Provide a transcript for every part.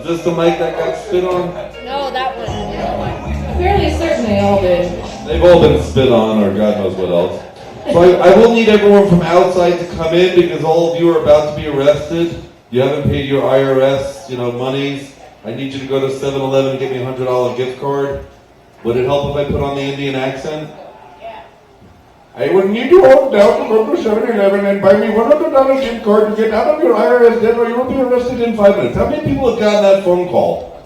this the mic that got spit on? No, that one. Fairly certain they all did. They've all been spit on, or God knows what else. So I will need everyone from outside to come in because all of you are about to be arrested. You haven't paid your IRS, monies. I need you to go to 7-Eleven and get me a $100 gift card. Would it help if I put on the Indian accent? I would need you all now to go to 7-Eleven and buy me $100 gift card to get out of your IRS debt or you will be arrested in 5 minutes. How many people have gotten that phone call?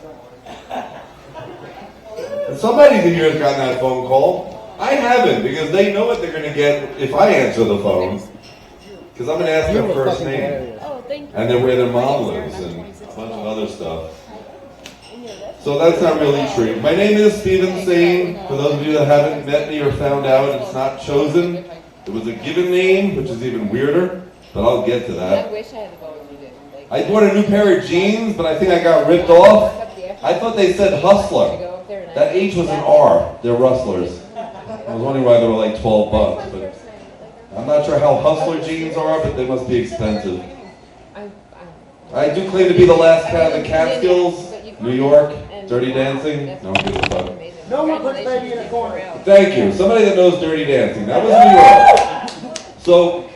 And somebody here has gotten that phone call. I haven't, because they know what they're going to get if I answer the phone. Because I'm going to ask their first name. Oh, thank you. And then where their mom lives and a bunch of other stuff. So that's not really true. My name is Stephen Sane. For those of you that haven't met me or found out, it's not chosen. It was a given name, which is even weirder, but I'll get to that. I wish I had a phone you didn't. I bought a new pair of jeans, but I think I got ripped off. I thought they said hustler. That H was an R. They're rustlers. I was wondering why they were like $12, but I'm not sure how hustler jeans are, but they must be expensive. I do claim to be the last cat of the Catskills, New York, Dirty Dancing. No, I'm kidding about it. No one puts baby in a corner. Thank you. Somebody that knows Dirty Dancing. That was New York. So,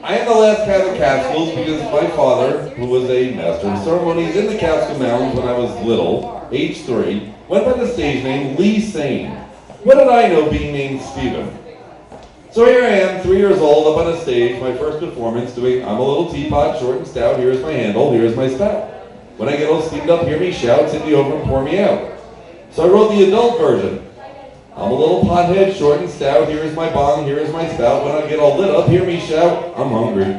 I am the last cat of the Catskills because my father, who was a master of ceremonies in the Catskill Mountains when I was little, age 3, went by the stage name Lee Sane. What did I know being named Stephen? So here I am, 3 years old, up on a stage, my first performance, doing I'm a little teapot, short and stout, here's my handle, here's my spout. When I get all steamed up, hear me shout, tip me over and pour me out. So I wrote the adult version. I'm a little pothead, short and stout, here is my bong, here is my spout. When I get all lit up, hear me shout, I'm hungry.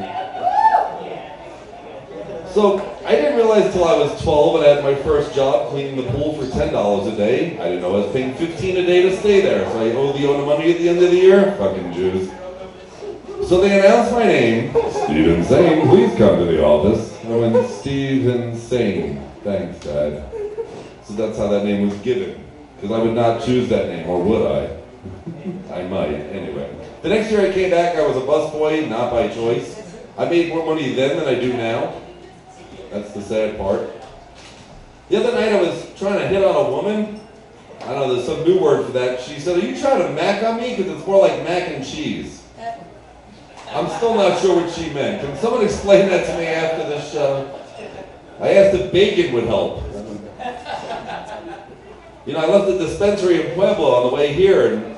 So I didn't realize till I was 12 and I had my first job cleaning the pool for $10 a day. I didn't know I was paying $15 a day to stay there, so I owe the owner money at the end of the year. Fucking Jews. So they announced my name, Stephen Sane, please come to the office. I went, Stephen Sane. Thanks, Dad. So that's how that name was given. Because I would not choose that name, or would I? I might, anyway. The next year I came back, I was a busboy, not by choice. I made more money then than I do now. That's the sad part. The other night I was trying to hit on a woman. I don't know, there's some new word for that. She said, are you trying to mac on me? Because it's more like mac and cheese. I'm still not sure what she meant. Can someone explain that to me after this show? I asked if bacon would help. I left the dispensary in Pueblo on the way here, and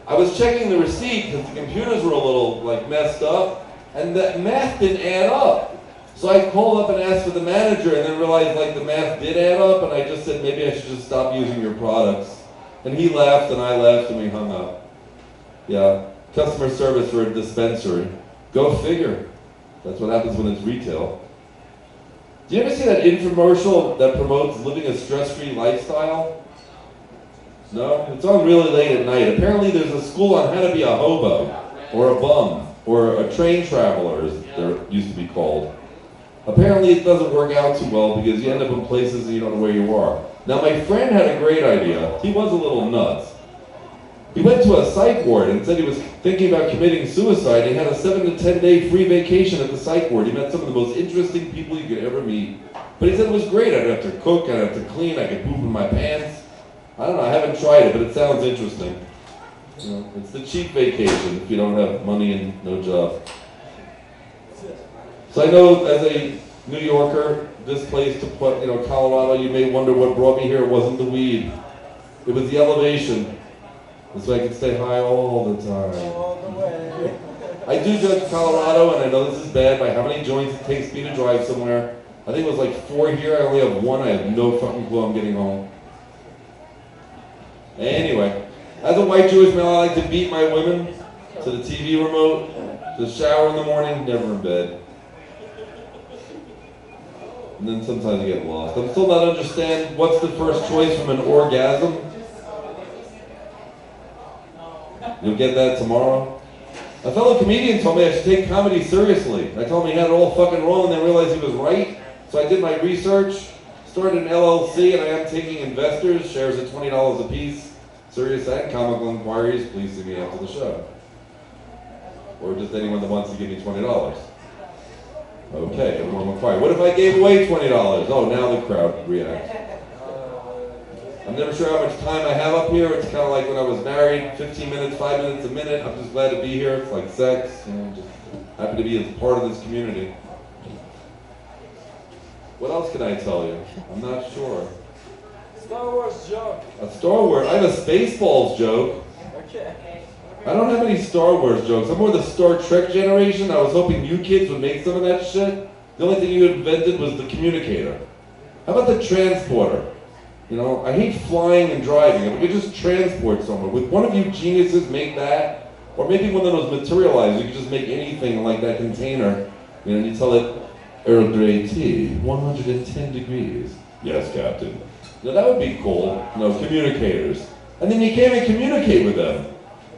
I was checking the receipt because the computers were a little messed up, and the math didn't add up. So I called up and asked for the manager, and then realized the math did add up, and I just said maybe I should just stop using your products. And he laughed, and I laughed, and we hung up. Yeah, customer service for a dispensary. Go figure. That's what happens when it's retail. Do you ever see that infomercial that promotes living a stress-free lifestyle? No? It's on really late at night. Apparently there's a school on how to be a hobo, or a bum, or a train traveler, as they used to be called. Apparently it doesn't work out too well because you end up in places and you don't know where you are. Now my friend had a great idea. He was a little nuts. He went to a psych ward and said he was thinking about committing suicide. He had a 7 to 10 day free vacation at the psych ward. He met some of the most interesting people you could ever meet. But he said it was great. I'd have to cook, I'd have to clean, I could poop in my pants. I don't know, I haven't tried it, but it sounds interesting. It's the cheap vacation if you don't have money and no job. So I know as a New Yorker, this place to put, Colorado, you may wonder what brought me here. It wasn't the weed. It was the elevation. So I could stay high all the time. All the way. I do judge Colorado, and I know this is bad, by how many joints it takes me to drive somewhere. I think it was 4 here. I only have 1. I have no fucking clue I'm getting home. Anyway, as a white Jewish male, I like to beat my women to the TV remote, to the shower in the morning, never in bed. And then sometimes I get lost. I'm still not understand what's the first choice from an orgasm. You'll get that tomorrow. A fellow comedian told me I should take comedy seriously. I told him he had it all fucking wrong and then realized he was right. So I did my research, started an LLC, and I am taking investors, shares at $20 a piece. Serious and comical inquiries, please see me after the show. Or just anyone that wants to give me $20. Okay, everyone went quiet. What if I gave away $20? Oh, now the crowd reacts. I'm never sure how much time I have up here. It's kind of like when I was married, 15 minutes, 5 minutes, a minute. I'm just glad to be here. It's like sex. Just happy to be a part of this community. What else can I tell you? I'm not sure. Star Wars joke. A Star Wars. I have a Spaceballs joke. Okay. I don't have any Star Wars jokes. I'm more the Star Trek generation. I was hoping you kids would make some of that shit. The only thing you invented was the communicator. How about the transporter? You know, I hate flying and driving. If we could just transport somewhere. Would one of you geniuses make that? Or maybe one of those materializers, you could just make anything like that container. You know, and you tell it, Earl Grey tea, 110 degrees. Yes, Captain. Now that would be cool. You know, communicators. And then you can't even communicate with them.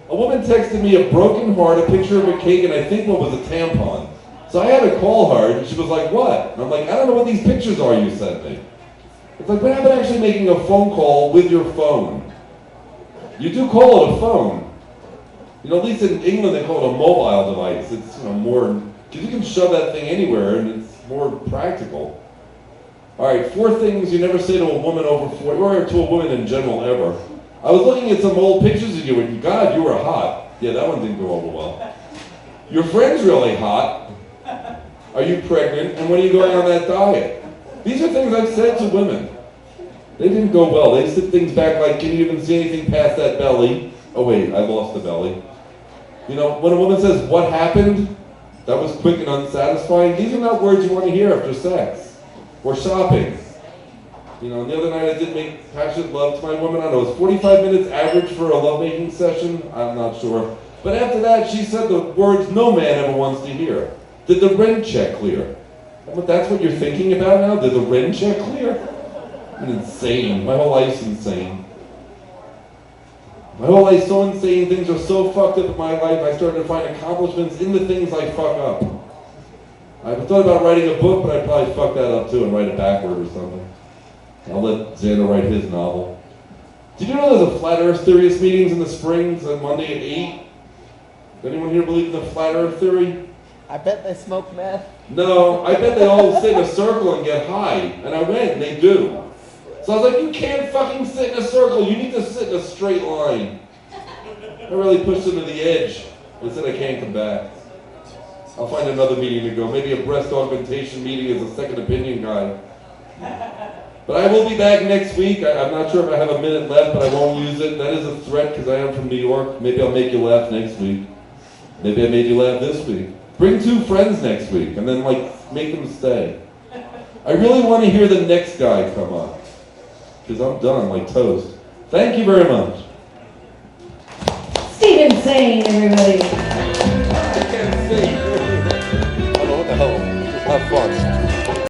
A woman texted me a broken heart, a picture of a cake, and I think what was a tampon. So I had to call her, and she was like, what? And I'm like, I don't know what these pictures are you sent me. It's like, what happened actually making a phone call with your phone? You do call it a phone. You know, at least in England they call it a mobile device. It's, you know, more, because you can shove that thing anywhere, and it's more practical. All right, 4 things you never say to a woman over 40, or to a woman in general ever. I was looking at some old pictures of you, and God, you were hot. Yeah, that one didn't go over well. Your friend's really hot. Are you pregnant? And when are you going on that diet? These are things I've said to women. They didn't go well. They sit things back like, can you even see anything past that belly? Oh wait, I lost the belly. You know, when a woman says, what happened? That was quick and unsatisfying. These are not words you want to hear after sex. Or shopping. You know, the other night I did make passionate love to my woman. I don't know, it was 45 minutes average for a lovemaking session. I'm not sure. But after that, she said the words no man ever wants to hear. Did the rent check clear? But that's what you're thinking about now? Did the rent check clear? I'm insane. My whole life's insane. My whole life's so insane. Things are so fucked up in my life. I started to find accomplishments in the things I fuck up. I thought about writing a book, but I'd probably fuck that up too and write it backward or something. I'll let Xander write his novel. Did you know there's a Flat Earth Theorist meetings in the springs on Monday at 8? Does anyone here believe in the Flat Earth Theory? I bet they smoke meth. No, I bet they all sit in a circle and get high. And I went, and they do. So I was like, you can't fucking sit in a circle. You need to sit in a straight line. I really pushed them to the edge. They said I can't come back. I'll find another meeting to go. Maybe a breast augmentation meeting as a second opinion guy. But I will be back next week. I'm not sure if I have a minute left, but I won't use it. That is a threat because I am from New York. Maybe I'll make you laugh next week. Maybe I made you laugh this week. Bring 2 friends next week and then make them stay. I really want to hear the next guy come up because I'm done like toast. Thank you very much. Steve Insane, everybody.